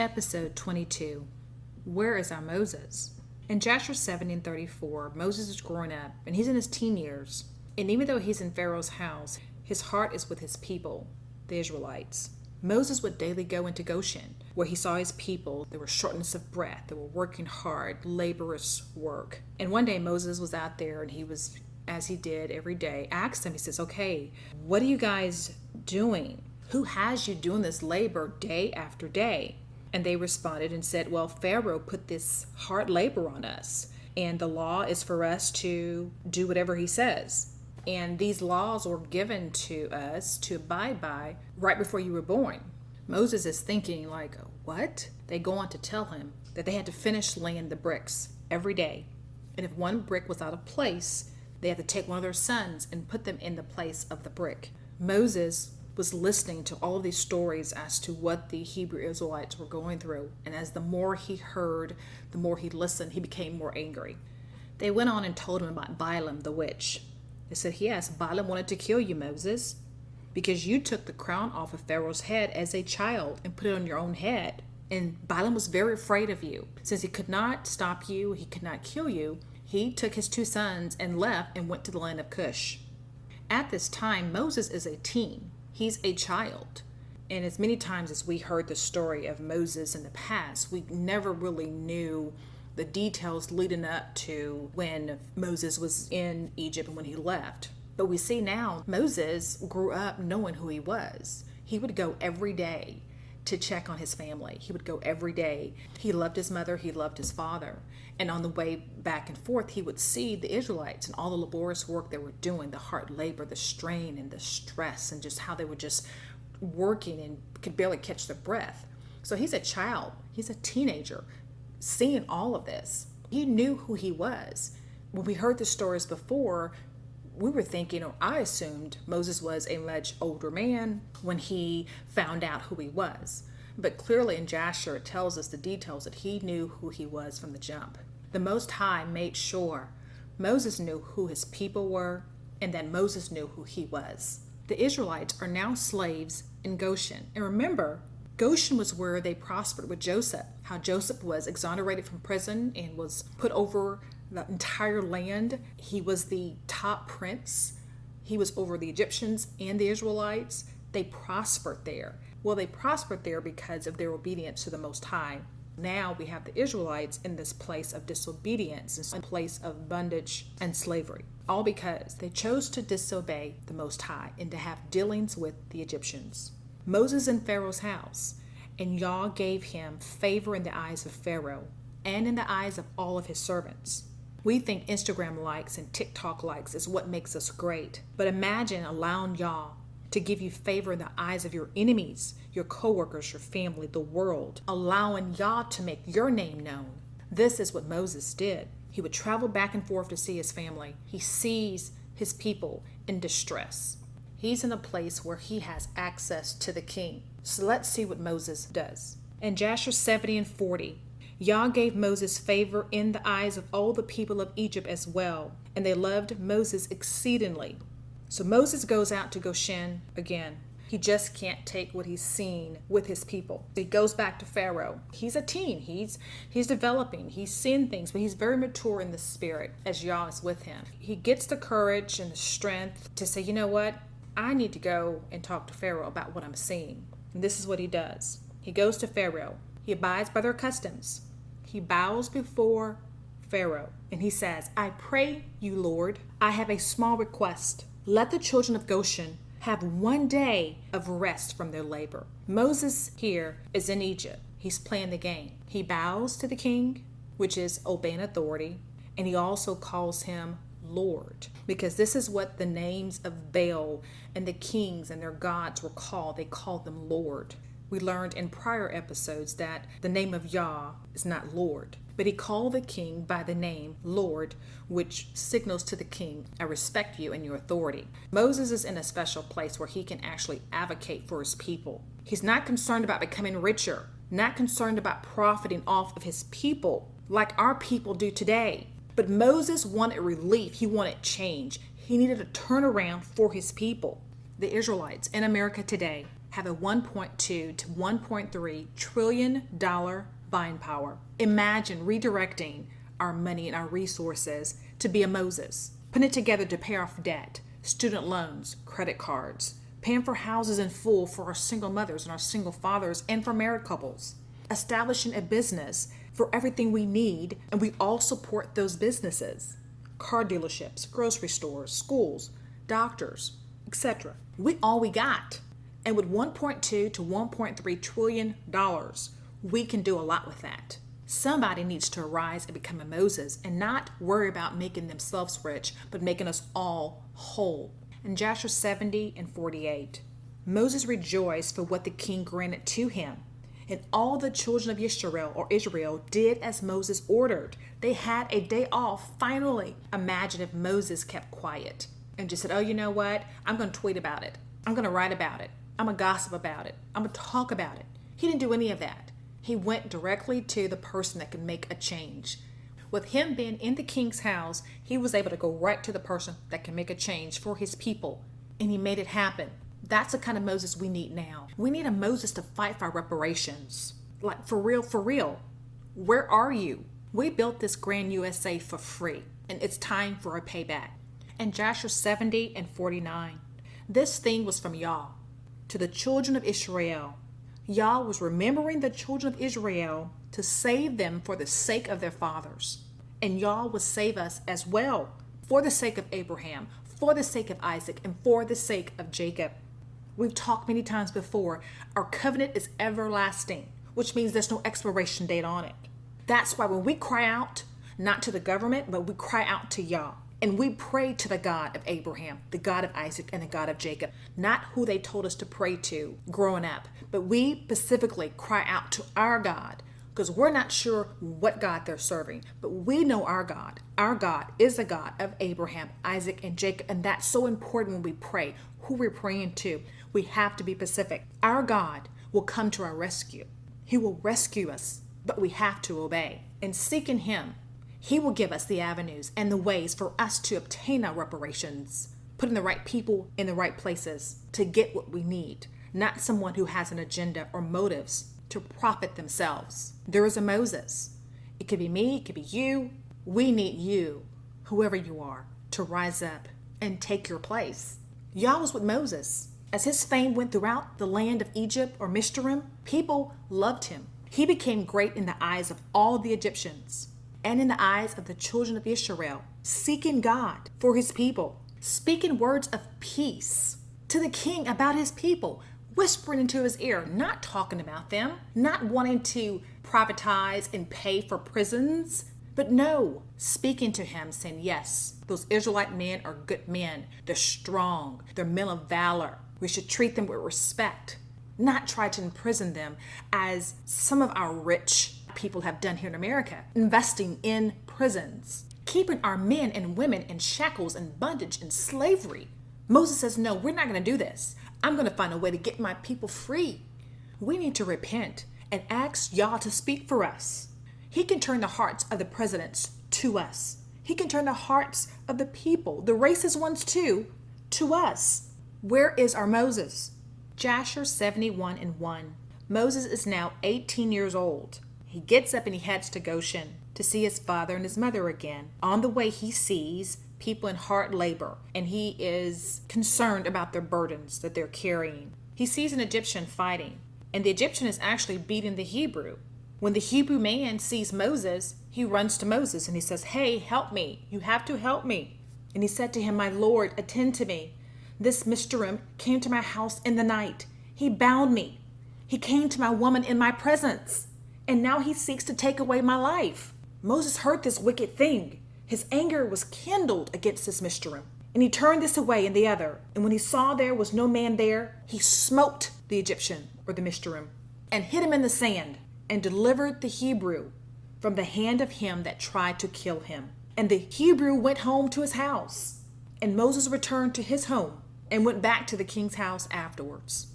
Episode 22. Where is our Moses? In Joshua 17:34, Moses is growing up and he's in his teen years. And even though he's in Pharaoh's house, his heart is with his people, the Israelites. Moses would daily go into Goshen, where he saw his people. They were shortness of breath. They were working hard, laborious work. And one day Moses was out there and he was, as he did every day, asked them, he says, okay, what are you guys doing? Who has you doing this labor day after day? And they responded and said, well, Pharaoh put this hard labor on us, and the law is for us to do whatever he says. And these laws were given to us to abide by right before you were born. Moses is thinking like, what? They go on to tell him that they had to finish laying the bricks every day. And if one brick was out of place, they had to take one of their sons and put them in the place of the brick. Moses was listening to all of these stories as to what the Hebrew Israelites were going through. And as the more he heard, the more he listened, he became more angry. They went on and told him about Balaam the witch. They said, yes, Balaam wanted to kill you, Moses, because you took the crown off of Pharaoh's head as a child and put it on your own head. And Balaam was very afraid of you. Since he could not stop you, he could not kill you, he took his two sons and left and went to the land of Kush. At this time, Moses is a teen. He's a child. And as many times as we heard the story of Moses in the past, we never really knew the details leading up to when Moses was in Egypt and when he left. But we see now Moses grew up knowing who he was. He would go every day to check on his family. He would go every day. He loved his mother. He loved his father. And on the way back and forth, he would see the Israelites and all the laborious work they were doing, the hard labor, the strain and the stress, and just how they were just working and could barely catch their breath. So he's a child. He's a teenager seeing all of this. He knew who he was. When we heard the stories before, we were thinking, or I assumed Moses was a much older man when he found out who he was. But clearly in Joshua, it tells us the details that he knew who he was from the jump. The Most High made sure Moses knew who his people were and that Moses knew who he was. The Israelites are now slaves in Goshen. And remember, Goshen was where they prospered with Joseph, how Joseph was exonerated from prison and was put over the entire land. He was the top prince. He was over the Egyptians and the Israelites. They prospered there. Well, they prospered there because of their obedience to the Most High. Now we have the Israelites in this place of disobedience, in a place of bondage and slavery. All because they chose to disobey the Most High and to have dealings with the Egyptians. Moses in Pharaoh's house, and Yah gave him favor in the eyes of Pharaoh and in the eyes of all of his servants. We think Instagram likes and TikTok likes is what makes us great. But imagine allowing Yah to give you favor in the eyes of your enemies, your coworkers, your family, the world, allowing Yah to make your name known. This is what Moses did. He would travel back and forth to see his family. He sees his people in distress. He's in a place where he has access to the king. So let's see what Moses does. In Joshua 70:40, Yah gave Moses favor in the eyes of all the people of Egypt as well, and they loved Moses exceedingly. So Moses goes out to Goshen again. He just can't take what he's seen with his people. He goes back to Pharaoh. He's a teen. He's developing. He's seeing things, but he's very mature in the spirit as Yah is with him. He gets the courage and the strength to say, you know what? I need to go and talk to Pharaoh about what I'm seeing. And this is what he does. He goes to Pharaoh. He abides by their customs. He bows before Pharaoh and he says, I pray you, Lord, I have a small request. Let the children of Goshen have one day of rest from their labor. Moses here is in Egypt. He's playing the game. He bows to the king, which is obeying authority, and he also calls him Lord, because this is what the names of Baal and the kings and their gods were called. They called them Lord. We learned in prior episodes that the name of Yah is not Lord, but he called the king by the name Lord, which signals to the king, I respect you and your authority. Moses is in a special place where he can actually advocate for his people. He's not concerned about becoming richer, not concerned about profiting off of his people like our people do today. But Moses wanted relief. He wanted change. He needed a turnaround for his people, the Israelites in America today. have a $1.2 to $1.3 trillion buying power. Imagine redirecting our money and our resources to be a Moses, putting it together to pay off debt, student loans, credit cards, paying for houses in full for our single mothers and our single fathers and for married couples, establishing a business for everything we need, and we all support those businesses. Car dealerships, grocery stores, schools, doctors, etc. We got. And with $1.2 to $1.3 trillion, we can do a lot with that. Somebody needs to arise and become a Moses and not worry about making themselves rich, but making us all whole. In Joshua 70 and 48, Moses rejoiced for what the king granted to him. And all the children of Israel did as Moses ordered. They had a day off, finally. Imagine if Moses kept quiet and just said, oh, you know what? I'm going to tweet about it. I'm going to write about it. I'm going to gossip about it. I'm going to talk about it. He didn't do any of that. He went directly to the person that could make a change. With him being in the king's house, he was able to go right to the person that can make a change for his people. And he made it happen. That's the kind of Moses we need now. We need a Moses to fight for our reparations. Like, for real, for real. Where are you? We built this grand USA for free, and it's time for a payback. And Joshua 70 and 49. This thing was from Yah to the children of Israel. Yah was remembering the children of Israel to save them for the sake of their fathers. And Yah will save us as well for the sake of Abraham, for the sake of Isaac, and for the sake of Jacob. We've talked many times before, our covenant is everlasting, which means there's no expiration date on it. That's why when we cry out, not to the government, but we cry out to Yah. And we pray to the God of Abraham, the God of Isaac, and the God of Jacob. Not who they told us to pray to growing up, but we specifically cry out to our God, because we're not sure what God they're serving, but we know our God. Our God is the God of Abraham, Isaac, and Jacob, and that's so important when we pray, who we're praying to. We have to be specific. Our God will come to our rescue. He will rescue us, but we have to obey. And seeking Him, He will give us the avenues and the ways for us to obtain our reparations, putting the right people in the right places to get what we need, not someone who has an agenda or motives to profit themselves. There is a Moses. It could be me, it could be you. We need you, whoever you are, to rise up and take your place. Yah was with Moses. As his fame went throughout the land of Egypt or Mishraim, people loved him. He became great in the eyes of all the Egyptians and in the eyes of the children of Israel, seeking God for his people, speaking words of peace to the king about his people, whispering into his ear, not talking about them, not wanting to privatize and pay for prisons, but no, speaking to him, saying, yes, those Israelite men are good men. They're strong. They're men of valor. We should treat them with respect, not try to imprison them as some of our rich people have done here in America, investing in prisons, keeping our men and women in shackles and bondage and slavery. Moses says, no, we're not going to do this. I'm going to find a way to get my people free. We need to repent and ask Yah to speak for us. He can turn the hearts of the presidents to us. He can turn the hearts of the people, the racist ones too, to us. Where is our Moses? Joshua 71 and 1. Moses is now 18 years old. He gets up and he heads to Goshen to see his father and his mother again. On the way, he sees people in hard labor, and he is concerned about their burdens that they're carrying. He sees an Egyptian fighting, and the Egyptian is actually beating the Hebrew. When the Hebrew man sees Moses, he runs to Moses and he says, hey, help me. You have to help me. And he said to him, my Lord, attend to me. This Mishraim came to my house in the night. He bound me. He came to my woman in my presence. And now he seeks to take away my life. Moses heard this wicked thing. His anger was kindled against this Mishraim. And he turned this away and the other. And when he saw there was no man there, he smote the Egyptian or the Mishraim and hid him in the sand and delivered the Hebrew from the hand of him that tried to kill him. And the Hebrew went home to his house. And Moses returned to his home and went back to the king's house afterwards.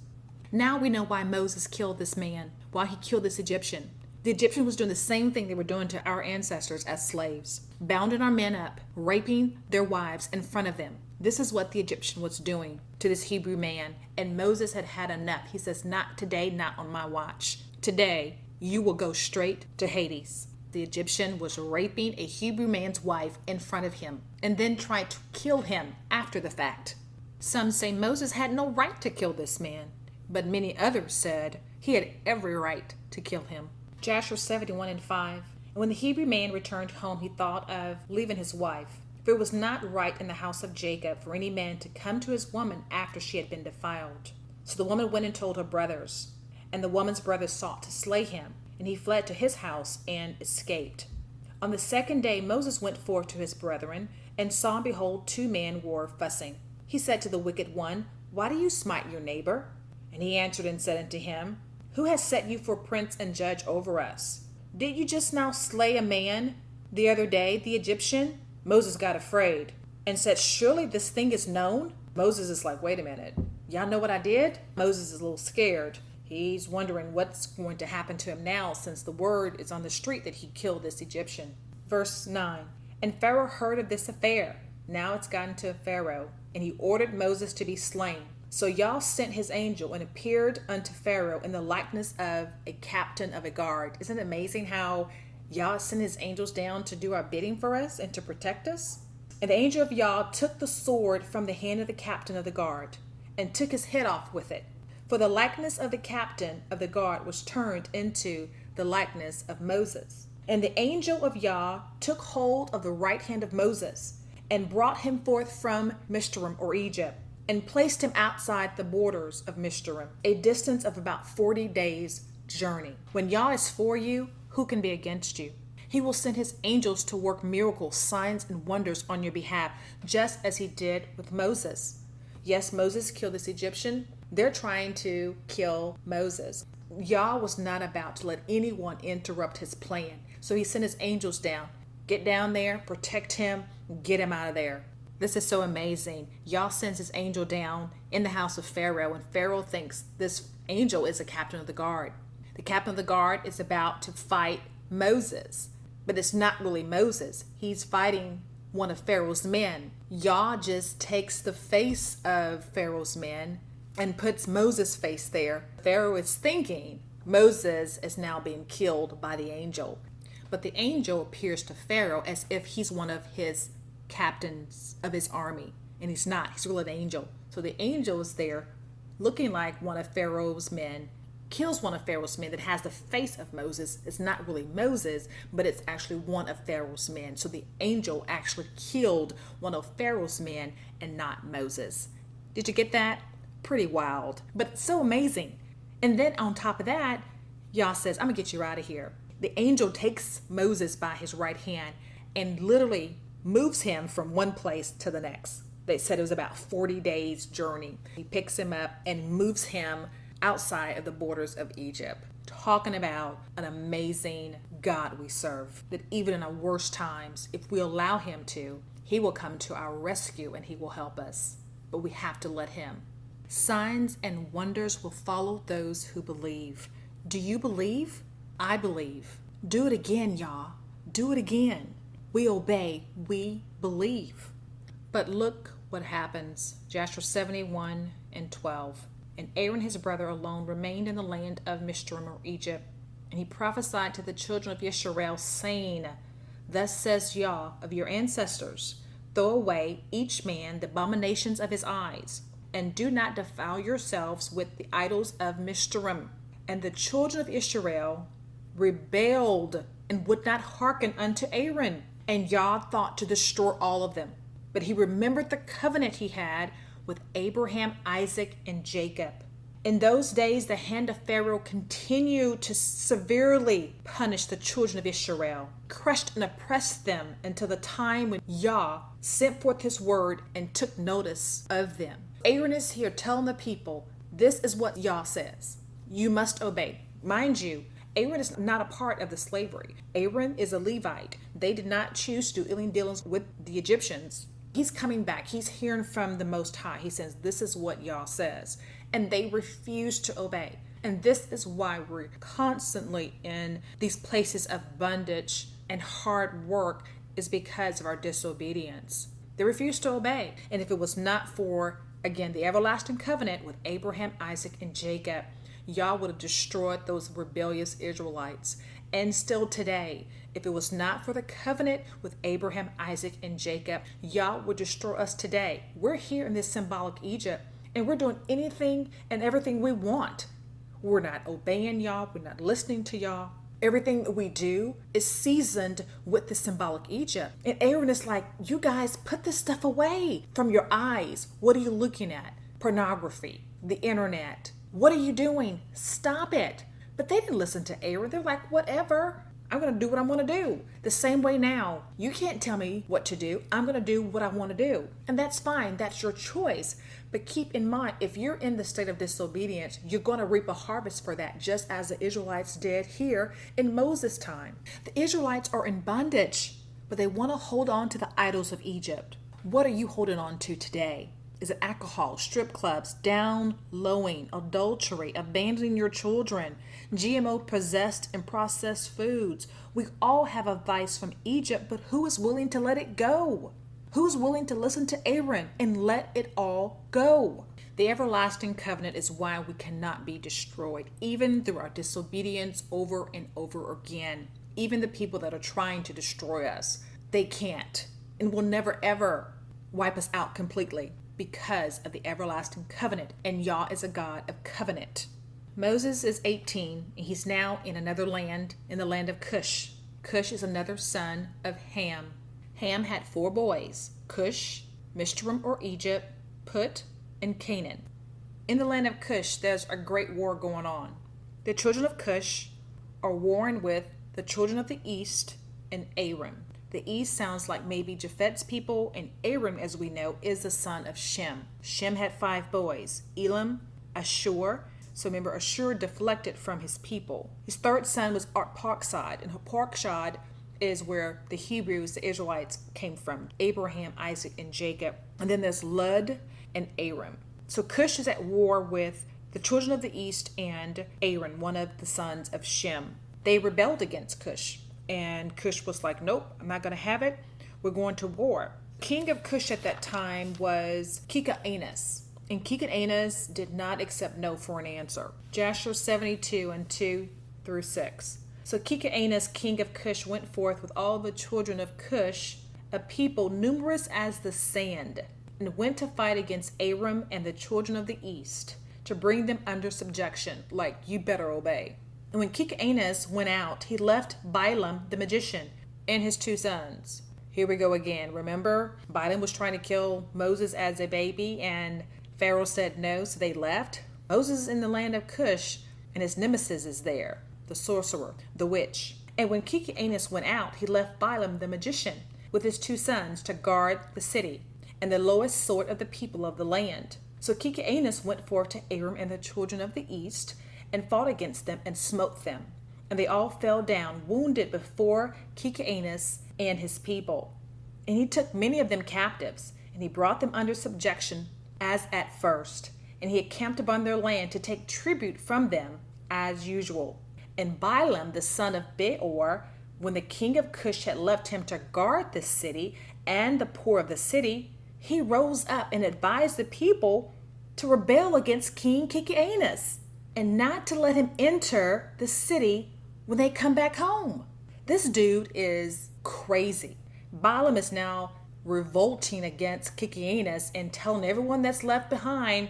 Now we know why Moses killed this man, why he killed this Egyptian. The Egyptian was doing the same thing they were doing to our ancestors as slaves, bounding our men up, raping their wives in front of them, This is what the Egyptian was doing to this Hebrew man. And Moses had had enough. He says, not today, not on my watch. Today, you will go straight to Hades. The Egyptian was raping a Hebrew man's wife in front of him and then tried to kill him after the fact. Some say Moses had no right to kill this man, but many others said he had every right to kill him. Joshua 71:5. And when the Hebrew man returned home, he thought of leaving his wife. For it was not right in the house of Jacob for any man to come to his woman after she had been defiled. So the woman went and told her brothers, and the woman's brothers sought to slay him, and he fled to his house and escaped. On the second day Moses went forth to his brethren, and saw, and behold, 2 men were fussing. He said to the wicked one, Why do you smite your neighbor? And he answered and said unto him, Who has set you for prince and judge over us? Did you just now slay a man the other day, the Egyptian? Moses got afraid and said, Surely this thing is known? Moses is like, wait a minute. Y'all know what I did? Moses is a little scared. He's wondering what's going to happen to him now, since the word is on the street that he killed this Egyptian. Verse 9. And Pharaoh heard of this affair. Now it's gotten to Pharaoh, and he ordered Moses to be slain. So Yah sent his angel and appeared unto Pharaoh in the likeness of a captain of a guard. Isn't it amazing how Yah sent his angels down to do our bidding for us and to protect us? And the angel of Yah took the sword from the hand of the captain of the guard and took his head off with it. For the likeness of the captain of the guard was turned into the likeness of Moses. And the angel of Yah took hold of the right hand of Moses and brought him forth from Mishram, or Egypt, and placed him outside the borders of Mishram, a distance of about 40 days' journey. When Yah is for you, who can be against you? He will send his angels to work miracles, signs, and wonders on your behalf, just as he did with Moses. Yes, Moses killed this Egyptian. They're trying to kill Moses. Yah was not about to let anyone interrupt his plan. So he sent his angels down. Get down there, protect him, get him out of there. This is so amazing. Yah sends his angel down in the house of Pharaoh, and Pharaoh thinks this angel is a captain of the guard. The captain of the guard is about to fight Moses, but it's not really Moses. He's fighting one of Pharaoh's men. Yah just takes the face of Pharaoh's men and puts Moses' face there. Pharaoh is thinking Moses is now being killed by the angel. But the angel appears to Pharaoh as if he's one of his captains of his army. And he's not. He's really an angel. So the angel is there looking like one of Pharaoh's men, kills one of Pharaoh's men that has the face of Moses. It's not really Moses, but it's actually one of Pharaoh's men. So the angel actually killed one of Pharaoh's men and not Moses. Did you get that? Pretty wild, but so amazing. And then on top of that, Yah says, I'm gonna get you out of here. The angel takes Moses by his right hand and literally moves him from one place to the next. They said it was about 40 days journey. He picks him up and moves him outside of the borders of Egypt. Talking about an amazing God we serve, that even in our worst times, if we allow him to, he will come to our rescue and he will help us. But we have to let him. Signs and wonders will follow those who believe. Do you believe? I believe. Do it again, Yah. Do it again. We obey. We believe. But look what happens. Joshua 71:12. And Aaron his brother alone remained in the land of Mishram, or Egypt. And he prophesied to the children of Israel, saying, Thus says Yah of your ancestors, throw away each man the abominations of his eyes, and do not defile yourselves with the idols of Mishram. And the children of Israel rebelled and would not hearken unto Aaron. And Yah thought to destroy all of them. But he remembered the covenant he had with Abraham, Isaac, and Jacob. In those days, the hand of Pharaoh continued to severely punish the children of Israel, crushed and oppressed them until the time when Yah sent forth his word and took notice of them. Aaron is here telling the people, this is what Yah says. You must obey. Mind you, Aaron is not a part of the slavery. Aaron is a Levite. They did not choose to do ill dealings with the Egyptians. He's coming back. He's hearing from the Most High. He says, this is what Yah says. And they refuse to obey. And this is why we're constantly in these places of bondage and hard work, is because of our disobedience. They refused to obey. And if it was not for, again, the everlasting covenant with Abraham, Isaac, and Jacob, Yah would have destroyed those rebellious Israelites. And still today, if it was not for the covenant with Abraham, Isaac, and Jacob, Yah would destroy us today. We're here in this symbolic Egypt, and we're doing anything and everything we want. We're not obeying Yah. We're not listening to Yah. Everything that we do is seasoned with the symbolic Egypt. And Aaron is like, you guys put this stuff away from your eyes. What are you looking at? Pornography, the internet. What are you doing? Stop it. But they didn't listen to Aaron. They're like, whatever. I'm going to do what I want to do. The same way now. You can't tell me what to do. I'm going to do what I want to do. And that's fine. That's your choice. But keep in mind, if you're in the state of disobedience, you're going to reap a harvest for that, just as the Israelites did here in Moses' time. The Israelites are in bondage, but they want to hold on to the idols of Egypt. What are you holding on to today? Is it alcohol, strip clubs, down lowing, adultery, abandoning your children, GMO possessed and processed foods? We all have a vice from Egypt, but who is willing to let it go? Who's willing to listen to Aaron and let it all go? The everlasting covenant is why we cannot be destroyed, even through our disobedience over and over again. Even the people that are trying to destroy us, they can't and will never ever wipe us out completely because of the everlasting covenant. And Yah is a God of covenant. Moses is 18 and he's now in another land, in the land of Kush. Kush is another son of Ham. Ham had 4 boys, Kush, Mizraim or Egypt, Put, and Canaan. In the land of Kush, there's a great war going on. The children of Kush are warring with the children of the east and Aram. The east sounds like maybe Japhet's people, and Aram, as we know, is the son of Shem. Shem had 5 boys, Elam, Ashur. So remember, Ashur deflected from his people. His 3rd son was Arpachshad, and Arpachshad is where the Hebrews, the Israelites, came from. Abraham, Isaac, and Jacob. And then there's Lud and Aram. So Cush is at war with the children of the east and Aaron, one of the sons of Shem. They rebelled against Cush. And Cush was like, nope, I'm not going to have it. We're going to war. King of Cush at that time was Kikaanus. And Kikaanus did not accept no for an answer. Jasher 72 and 2 through 6. So Kikaanus, king of Cush, went forth with all the children of Cush, a people numerous as the sand, and went to fight against Aram and the children of the east, to bring them under subjection, like, you better obey. And when Kikaanus went out, he left Balaam the magician and his 2 sons. Here we go again. Remember, Balaam was trying to kill Moses as a baby, and Pharaoh said no, so they left. Moses is in the land of Cush, and his nemesis is there, the sorcerer, the witch. And when Kikaanus went out, he left Balaam the magician with his 2 sons to guard the city, and the lowest sort of the people of the land. So Kikaanus went forth to Aram and the children of the east, and fought against them and smote them. And they all fell down, wounded before Kikaanus and his people. And he took many of them captives, and he brought them under subjection as at first. And he encamped upon their land to take tribute from them as usual. And Balaam, the son of Beor, when the king of Cush had left him to guard the city and the poor of the city, he rose up and advised the people to rebel against King Kikaanus and not to let him enter the city when they come back home. This dude is crazy. Balaam is now revolting against Kikaanus and telling everyone that's left behind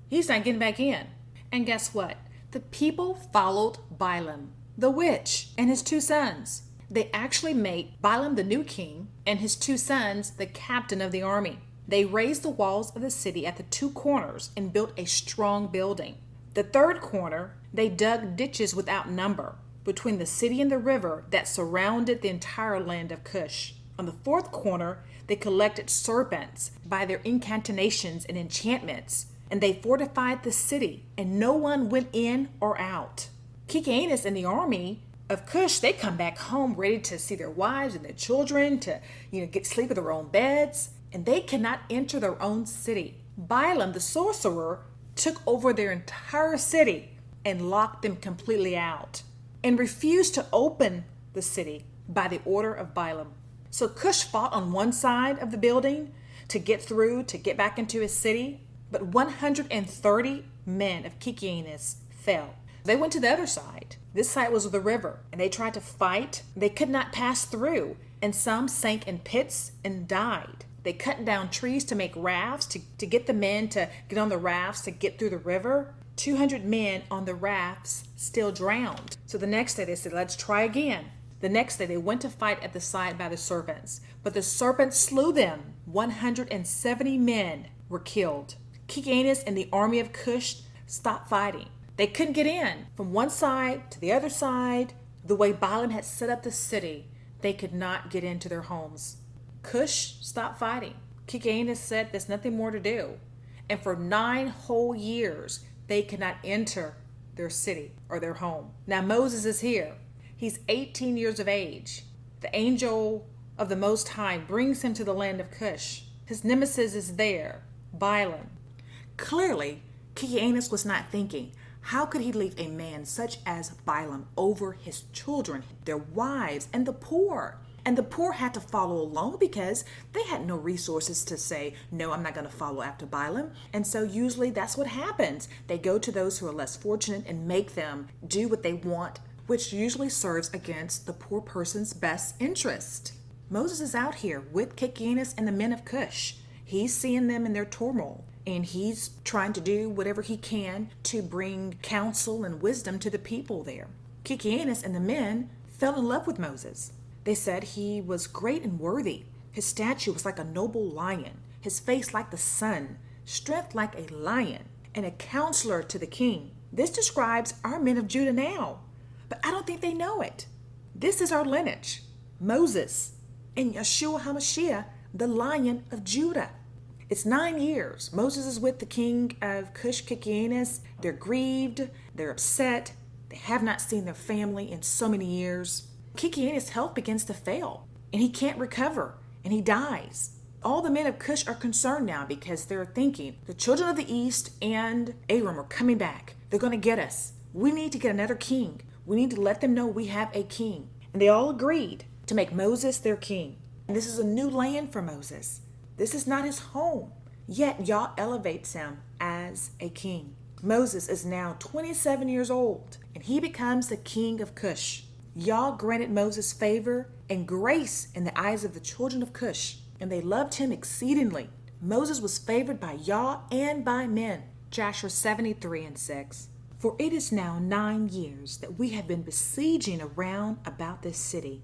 he's not getting back in. And guess what? The people followed Balaam, the witch, and his 2 sons. They actually made Balaam the new king and his 2 sons the captain of the army. They raised the walls of the city at the 2 corners and built a strong building. The 3rd corner, they dug ditches without number between the city and the river that surrounded the entire land of Cush. On the 4th corner, they collected serpents by their incantations and enchantments, and they fortified the city, and no one went in or out. Kikaanus and the army of Cush, they come back home ready to see their wives and their children, to get sleep in their own beds, and they cannot enter their own city. Balaam, the sorcerer, took over their entire city and locked them completely out and refused to open the city by the order of Balaam. So Cush fought on one side of the building to get back into his city. But 130 men of Kikianus fell. They went to the other side. This side was the river, and they tried to fight. They could not pass through, and some sank in pits and died. They cut down trees to make rafts to get the men to get on the rafts to get through the river. 200 men on the rafts still drowned. So the next day they said, let's try again. The next day they went to fight at the side by the serpents, but the serpents slew them. 170 men were killed. Kikianus and the army of Kush stopped fighting. They couldn't get in from one side to the other side. The way Balaam had set up the city, they could not get into their homes. Kush stopped fighting. Kikianus said there's nothing more to do. And for 9 whole years, they could not enter their city or their home. Now Moses is here. He's 18 years of age. The angel of the Most High brings him to the land of Kush. His nemesis is there, Balaam. Clearly, Kikianus was not thinking, how could he leave a man such as Balaam over his children, their wives, and the poor? And the poor had to follow along because they had no resources to say, no, I'm not going to follow after Balaam. And so usually that's what happens. They go to those who are less fortunate and make them do what they want, which usually serves against the poor person's best interest. Moses is out here with Kikianus and the men of Kush. He's seeing them in their turmoil, and he's trying to do whatever he can to bring counsel and wisdom to the people there. Kikianus and the men fell in love with Moses. They said he was great and worthy. His stature was like a noble lion, his face like the sun, strength like a lion, and a counselor to the king. This describes our men of Judah now, but I don't think they know it. This is our lineage, Moses and Yeshua HaMashiach, the Lion of Judah. It's 9 years. Moses is with the king of Kush, Kikianus. They're grieved, they're upset, they have not seen their family in so many years. Kikianus' health begins to fail, and he can't recover, and he dies. All the men of Kush are concerned now because they're thinking, the children of the east and Aram are coming back. They're going to get us. We need to get another king. We need to let them know we have a king. And they all agreed to make Moses their king. And this is a new land for Moses. This is not his home. Yet Yah elevates him as a king. Moses is now 27 years old, and he becomes the king of Kush. Yah granted Moses favor and grace in the eyes of the children of Kush, and they loved him exceedingly. Moses was favored by Yah and by men. Joshua 73:6. For it is now 9 years that we have been besieging around about this city,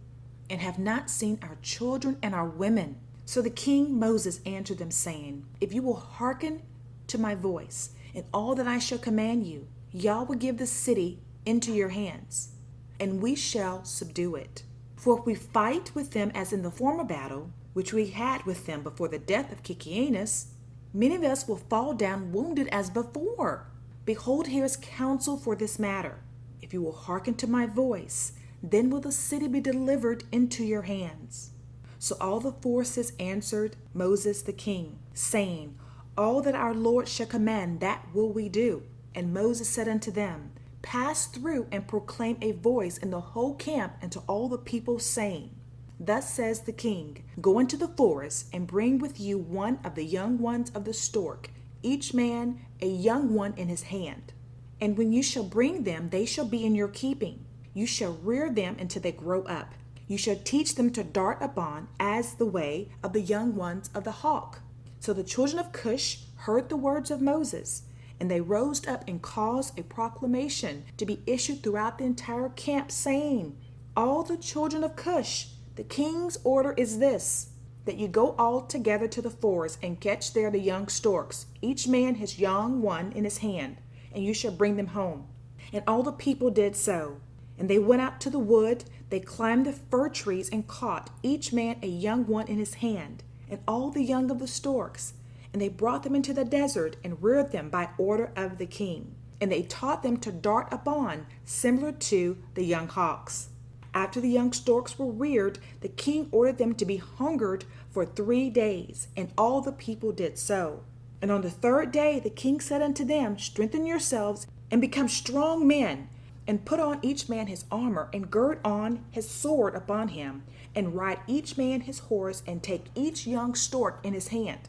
and have not seen our children and our women. So the king Moses answered them, saying, if you will hearken to my voice and all that I shall command you, Yah will give the city into your hands, and we shall subdue it. For if we fight with them as in the former battle, which we had with them before the death of Kikianus, many of us will fall down wounded as before. Behold, here is counsel for this matter. If you will hearken to my voice, then will the city be delivered into your hands. So all the forces answered Moses the king, saying, all that our Lord shall command, that will we do. And Moses said unto them, pass through and proclaim a voice in the whole camp and to all the people, saying, thus says the king, go into the forest and bring with you one of the young ones of the stork, each man a young one in his hand. And when you shall bring them, they shall be in your keeping. You shall rear them until they grow up. You shall teach them to dart upon as the way of the young ones of the hawk. So the children of Cush heard the words of Moses, and they rose up and caused a proclamation to be issued throughout the entire camp, saying, all the children of Cush, the king's order is this, that you go all together to the forest and catch there the young storks, each man his young one in his hand, and you shall bring them home. And all the people did so. And they went out to the wood, they climbed the fir trees and caught, each man a young one in his hand, and all the young of the storks. And they brought them into the desert and reared them by order of the king. And they taught them to dart upon, similar to the young hawks. After the young storks were reared, the king ordered them to be hungered for 3 days, and all the people did so. And on the 3rd day the king said unto them, strengthen yourselves and become strong men, and put on each man his armor, and gird on his sword upon him, and ride each man his horse, and take each young stork in his hand.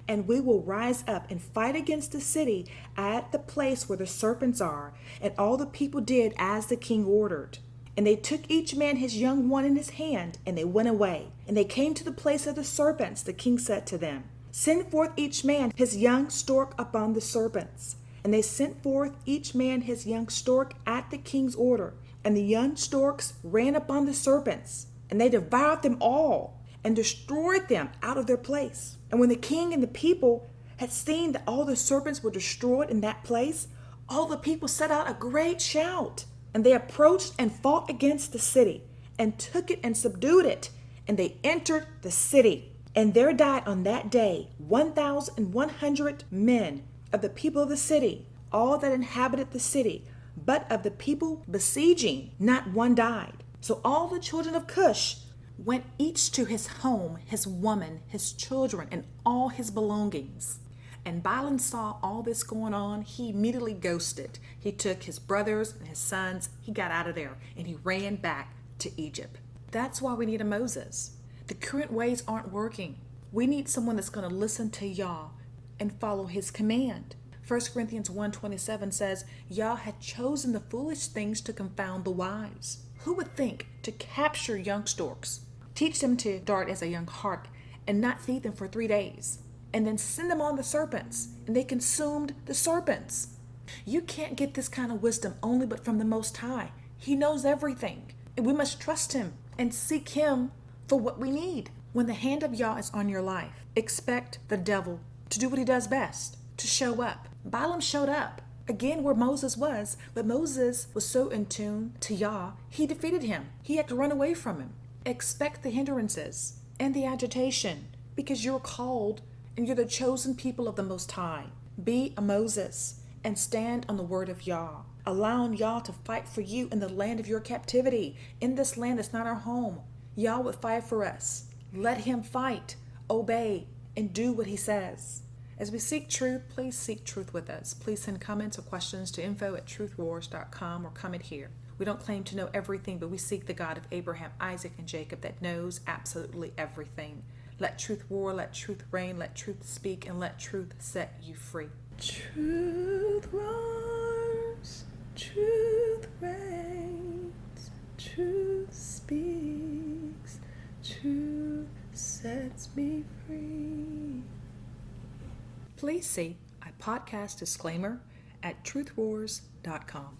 and we will rise up and fight against the city at the place where the serpents are. And all the people did as the king ordered. And they took each man his young one in his hand, and they went away. And they came to the place of the serpents. The king said to them, Send forth each man his young stork upon the serpents. And they sent forth each man his young stork at the king's order. And the young storks ran upon the serpents, and they devoured them all, and destroyed them out of their place. And when the king and the people had seen that all the serpents were destroyed in that place, all the people set out a great shout. And they approached and fought against the city, and took it and subdued it. And they entered the city. And there died on that day 1,100 men of the people of the city, all that inhabited the city. But of the people besieging, not one died. So all the children of Kush went each to his home, his woman, his children, and all his belongings. And Balaam saw all this going on. He immediately ghosted. He took his brothers and his sons. He got out of there, and he ran back to Egypt. That's why we need a Moses. The current ways aren't working. We need someone that's going to listen to Yah and follow his command. 1 Corinthians 1:27 says, Yah had chosen the foolish things to confound the wise. Who would think to capture young storks, teach them to dart as a young hart, and not feed them for 3 days, and then send them on the serpents, and they consumed the serpents? You can't get this kind of wisdom only but from the Most High. He knows everything, and we must trust him and seek him for what we need. When the hand of Yah is on your life, expect the devil to do what he does best, to show up. Balaam showed up again where Moses was, but Moses was so in tune to Yah, he defeated him. He had to run away from him. Expect the hindrances and the agitation, because you're called and you're the chosen people of the Most High. Be a Moses and stand on the word of Yah, allowing Yah to fight for you in the land of your captivity. In this land that's not our home, Yah would fight for us. Let him fight, obey, and do what he says. As we seek truth, please seek truth with us. Please send comments or questions to info@truthwars.com or comment here. We don't claim to know everything, but we seek the God of Abraham, Isaac, and Jacob that knows absolutely everything. Let truth war, let truth reign, let truth speak, and let truth set you free. Truth roars, truth reigns, truth speaks, truth sets me free. Please see a podcast disclaimer at truthwars.com.